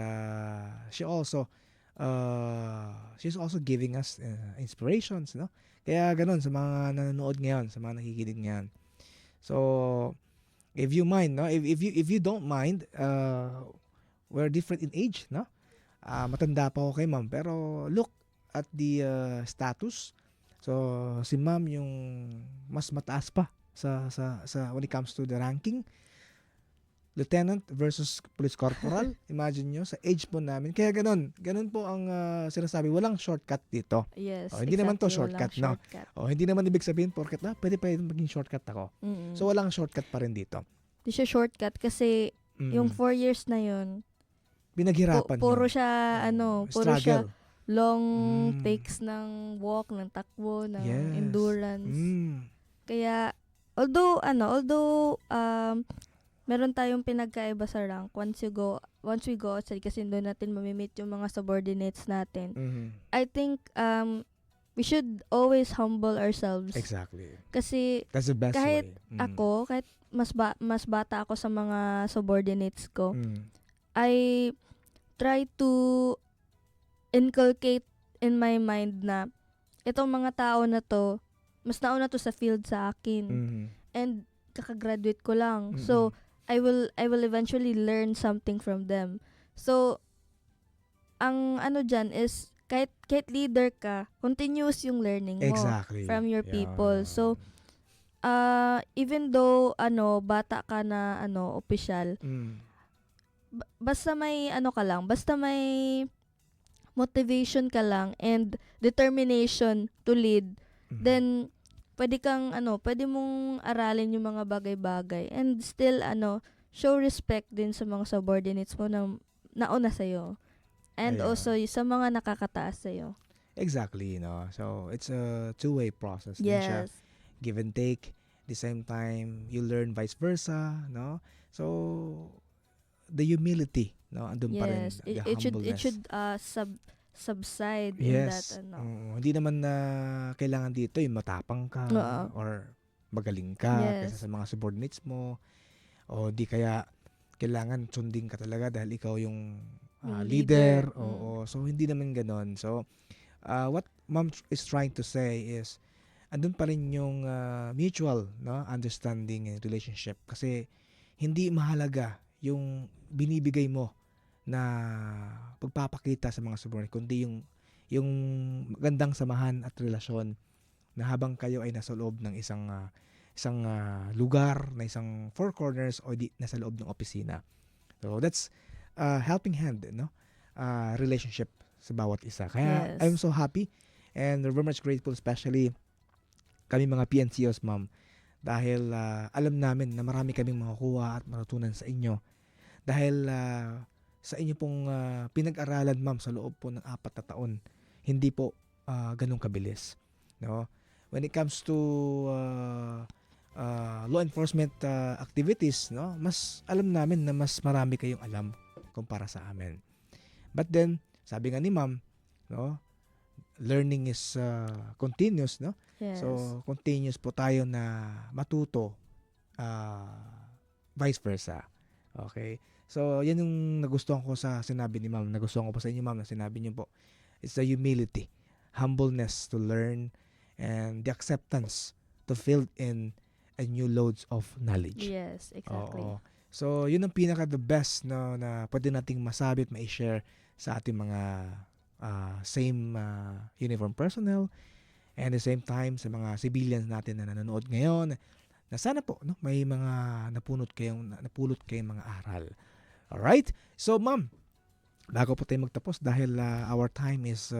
she's also giving us inspirations, no? Kaya ganun sa mga nanonood ngayon, sa mga nakikinig ngayon. So, if you mind, no? If you don't mind, we're different in age, no? Matanda pa ako kay ma'am, pero look at the status. So, si ma'am yung mas mataas pa sa when it comes to the ranking. Lieutenant versus police corporal. Imagine nyo, sa age po namin. Kaya ganun po ang sinasabi. Walang shortcut dito. Yes. Hindi naman to exactly, shortcut, walang no? shortcut. Hindi naman ibig sabihin, porket pwede maging shortcut ako. So, walang shortcut pa rin dito. Di siya shortcut kasi yung 4 years na yun, Pinaghirapan puro yun. siya, puro siya Struggle. long takes ng walk, ng takbo, ng Yes. endurance. Kaya, although meron tayong pinagkaiba sa rank once we go outside kasi doon natin mamimit yung mga subordinates natin. I think we should always humble ourselves. Exactly. Kasi That's the best kahit way. ako, kahit mas bata ako sa mga subordinates ko, I try to inculcate in my mind na itong mga tao na to, mas nauna to sa field sa akin. And kakagraduate ko lang. So, I will eventually learn something from them. So, ang ano dyan is, kahit leader ka, continuous yung learning mo Exactly. from your people. Yeah. So, even though, bata ka na, opisyal, basta may, ka lang, basta may motivation ka lang and determination to lead, then, pwede mong aralin yung mga bagay-bagay and still, show respect din sa mga subordinates mo na nauna sa'yo. And Ayan. also, sa mga nakakataas sa'yo. Exactly, So, it's a two-way process din siya. Yes. Give and take. The same time, you learn vice versa, no? So, the humility, andun pa rin. Yes. The It humbleness. should subside in that, Yes. Hindi naman na kailangan dito yung matapang ka Oo. or magaling ka Yes. kaysa sa mga subordinates mo. O di kaya kailangan sundin ka talaga dahil ikaw yung Yung leader. leader. Oo. So, hindi naman ganon. So, what mom is trying to say is, andun pa rin yung mutual understanding and relationship. Kasi, hindi mahalaga yung binibigay mo na pagpapakita sa mga subordinate, kundi yung magandang samahan at relasyon na habang kayo ay nasa loob ng isang lugar, na isang four corners o nasa loob ng opisina. So, that's helping hand, relationship sa bawat isa. Kaya, Yes. I'm so happy and very much grateful, especially kami mga PNCOs, ma'am, dahil alam namin na marami kaming makukuha at matutunan sa inyo. Dahil sa inyo pong pinag-aralan, ma'am, sa loob po ng 4 na taon, hindi po ganun kabilis. No? When it comes to law enforcement activities, mas alam namin na mas marami kayong alam kumpara sa amin. But then, sabi nga ni ma'am, learning is continuous, Yes. So, continuous po tayo na matuto, vice versa. Okay? So, yan yung nagustuhan ko sa sinabi ni ma'am. Nagustuhan ko po sa inyo, ma'am, na sinabi niyo po. It's the humility, humbleness to learn, and the acceptance to fill in a new loads of knowledge. Yes, exactly. Oo. So, yun ang pinaka the best na pwede nating masabi at ma-share sa ating mga same uniform personnel, and the same time sa mga civilians natin na nanonood ngayon, na sana po may mga napulot kayong mga aral. Alright? So, ma'am, bago po tayo magtapos dahil our time is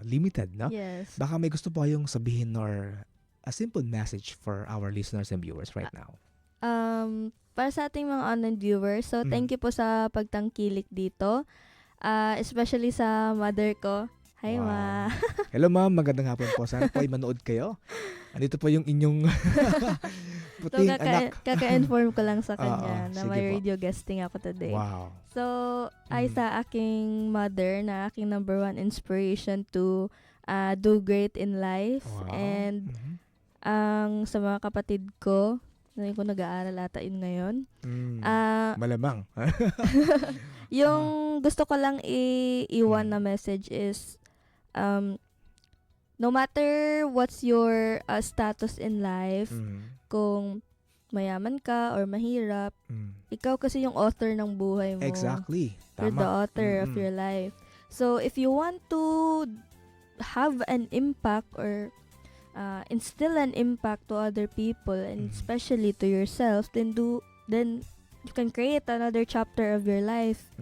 limited, Yes. baka may gusto po kayong sabihin or a simple message for our listeners and viewers right now. Para sa ating mga online viewers, so thank you po sa pagtangkilik dito. Especially sa mother ko. Hi, Wow. Ma. Hello, ma'am. Magandang hapon po. Sana po ay manood kayo. Andito po yung inyong So, puting anak. kaka-inform ko lang sa kanya Oo, na sige may po. radio guesting ako today. Wow. So, ay sa aking mother na aking number 1 inspiration to do great in life. Wow. And Mhm. ang sa mga kapatid ko, na ko nag-aaral ata yun ngayon. Malamang. Yung gusto ko lang iwan na message is, no matter what's your status in life, kung mayaman ka or mahirap, ikaw kasi yung author ng buhay mo. Exactly. You're the Tama. author of your life. So, if you want to have an impact or instill an impact to other people and especially to yourself, then you can create another chapter of your life.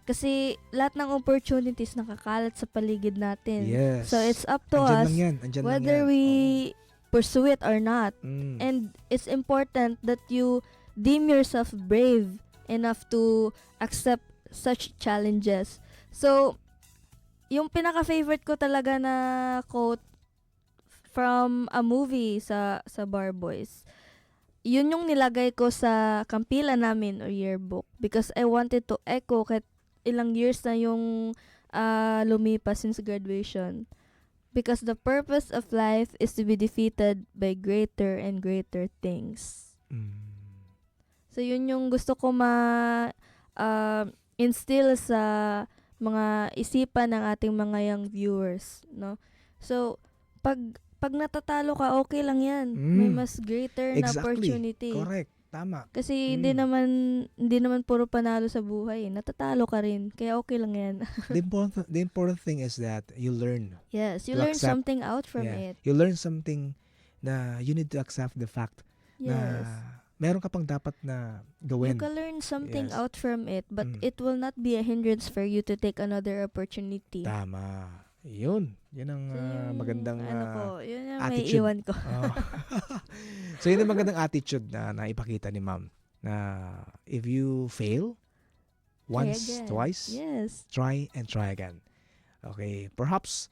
Kasi lahat ng opportunities nakakalat sa paligid natin. Yes. So, it's up to Andyan us lang yan. Andyan lang whether yan. we pursue it or not. Mm. And it's important that you deem yourself brave enough to accept such challenges. So, yung pinaka-favorite ko talaga na quote from a movie sa Bar Boys, yun yung nilagay ko sa kampila namin or yearbook because I wanted to echo kahit ilang years na yung lumipas since graduation. Because the purpose of life is to be defeated by greater and greater things. So, yun yung gusto ko instill sa mga isipan ng ating mga young viewers, no? So, pag pag natatalo ka, okay lang yan. May Mm. mas greater na Exactly. opportunity. Correct. Tama. Kasi hindi naman puro panalo sa buhay. Natatalo ka rin. Kaya okay lang yan. The important thing is that you learn. Yes, you To learn accept. something out from Yeah. it. You learn something na you need to accept the fact na Yes. meron ka pang dapat na You gawin. can learn something Yes. out from it, but Mm. it will not be a hindrance for you to take another opportunity. Tama. Yun. Yun ang So, yung magandang ano ko, yun yung may attitude. iwan ko. Oh. So yun ang magandang attitude na ipakita ni ma'am na if you fail Try once, again. twice, Yes. try and try again. Okay, perhaps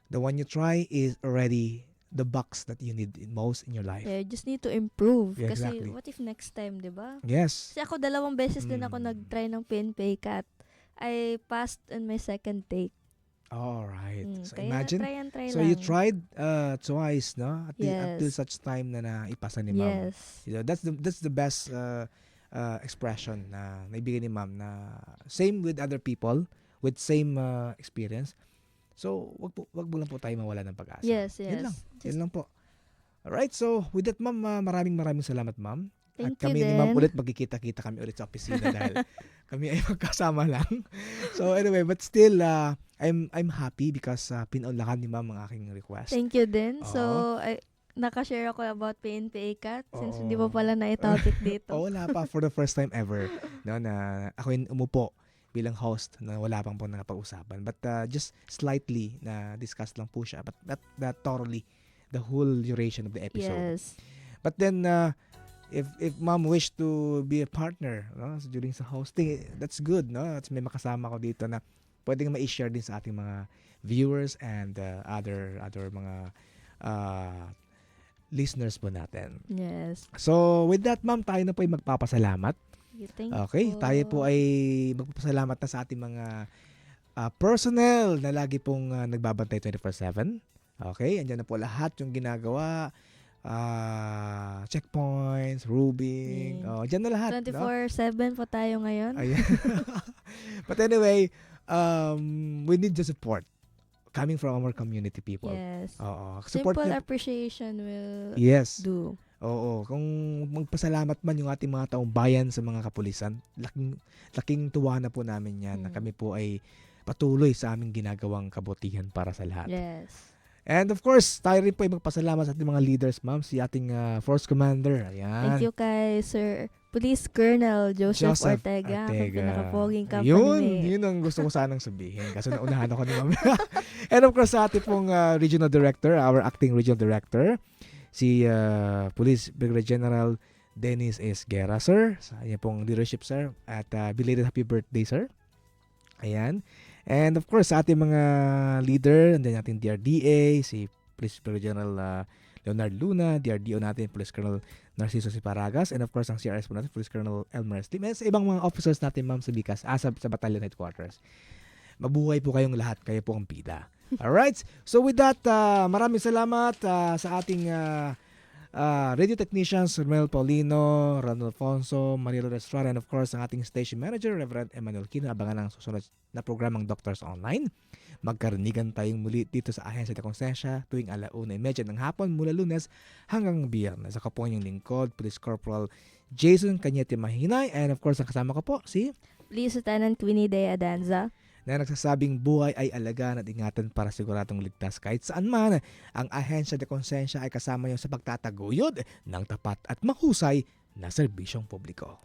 the one you try is already the box that you need most in your life. Yeah, you just need to improve. Yeah, Kasi exactly. what if next time, di ba? Yes. Kasi ako 2 beses din ako Mm. nag-try ng PNP CAT. I passed on my second take. All right. So Kaya imagine. try and try So lang. you tried twice, no? Yes. Until such time na naipasa ni ma'am. Yes. You know, that's the best expression na naibigay ni ma'am na same with other people with same experience. So wag mo lang po tayo mawala ng pag-asa. Yes, Yun yes. lang. Yun lang po. Alright, so with that ma'am, maraming salamat ma'am. At Thank you kami ni ma'am din. ulit magkikita-kita kami ulit sa opisina dahil kami ay magkasama lang. So anyway, but still I'm happy because pinaunlakan ni ma'am ang aking request. Thank you din. Oo. So, nakashare ako about PNP CAT since Oo. hindi mo pala na-topic dito. Wala pa for the first time ever no, na ako yung umupo bilang host na wala pang po nakapag-usapan. But just slightly na discuss lang po siya but not thoroughly the whole duration of the episode. Yes. But then if mom wish to be a partner no, during sa hosting, that's good, no? At may makasama ko dito na pwedeng ma-share din sa ating mga viewers and other mga listeners po natin. Yes. So with that ma'am, tayo na po ay magpapasalamat. Thank Okay, you. tayo po ay magpapasalamat na sa ating mga personnel na lagi pong nagbabantay 24/7. Okay, andyan na po lahat yung ginagawa. Checkpoints, Rubing, dyan na lahat. 24/7 po tayo ngayon. Ayan. But anyway, we need the support coming from our community people. Yes. Oo. Simple appreciation will Yes. do. Oo. Kung magpasalamat man yung ating mga taong bayan sa mga kapulisan, laking tuwa na po namin yan na kami po ay patuloy sa aming ginagawang kabutihan para sa lahat. Yes. And of course, tayo rin po ay magpasalamat sa ating mga leaders, ma'am. Si ating Force Commander. Ayan. Thank you kay Sir Police Colonel Joseph Ortega. Ang pinaka-poging company mate. Yun ang gusto ko sanang sabihin. Kaso naunahan ako ni ma'am. And of course, sa ating pong Regional Director, our acting Regional Director, si Police Brigadier General Dennis S. Guerra, sir. Sa kanya pong leadership, sir. At belated happy birthday, sir. Ayan. And of course, sa ating mga leader, nandiyan natin DRDA, si Police Brigadier General Leonard Luna, DRDO natin, Police Colonel Narciso Siparagas, and of course, ang CRS po natin, Police Colonel Elmer Slim, and sa ibang mga officers natin, ma'am, sa BICAS, sa Battalion Headquarters. Mabuhay po kayong lahat, kayo po ang pida. Alright? So with that, maraming salamat sa ating radio technicians, Romel Paulino, Ronald Alfonso, Manilo Estrada, and of course, ang ating station manager, Reverend Emmanuel Quino. Abangan ang susunod na programang Doctors Online. Magkarinigan tayong muli dito sa Ahensya de Conciencia tuwing 1:30 ng hapon mula Lunes hanggang Biyernes. Ako po ang inyong lingkod, Police Corporal Jason Cañete Mahinay, and of course, ang kasama ko po si Police Lieutenant Winnie De Adanza, na nagsasabing buhay ay alagaan at ingatan para siguradong ligtas kahit saan man. Ang Ahensya de Conciencia ay kasama niyo sa pagtataguyod ng tapat at mahusay na serbisyong publiko.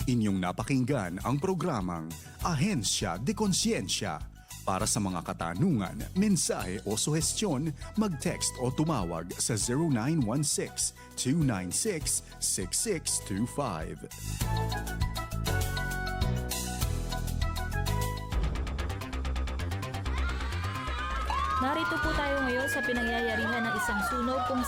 Inyong napakinggan ang programang Ahensya de Conciencia. Para sa mga katanungan, mensahe o suhestyon, mag-text o tumawag sa 0916-296-6625. Narito po tayo ngayon sa pinangyayarihan ng isang sunog kung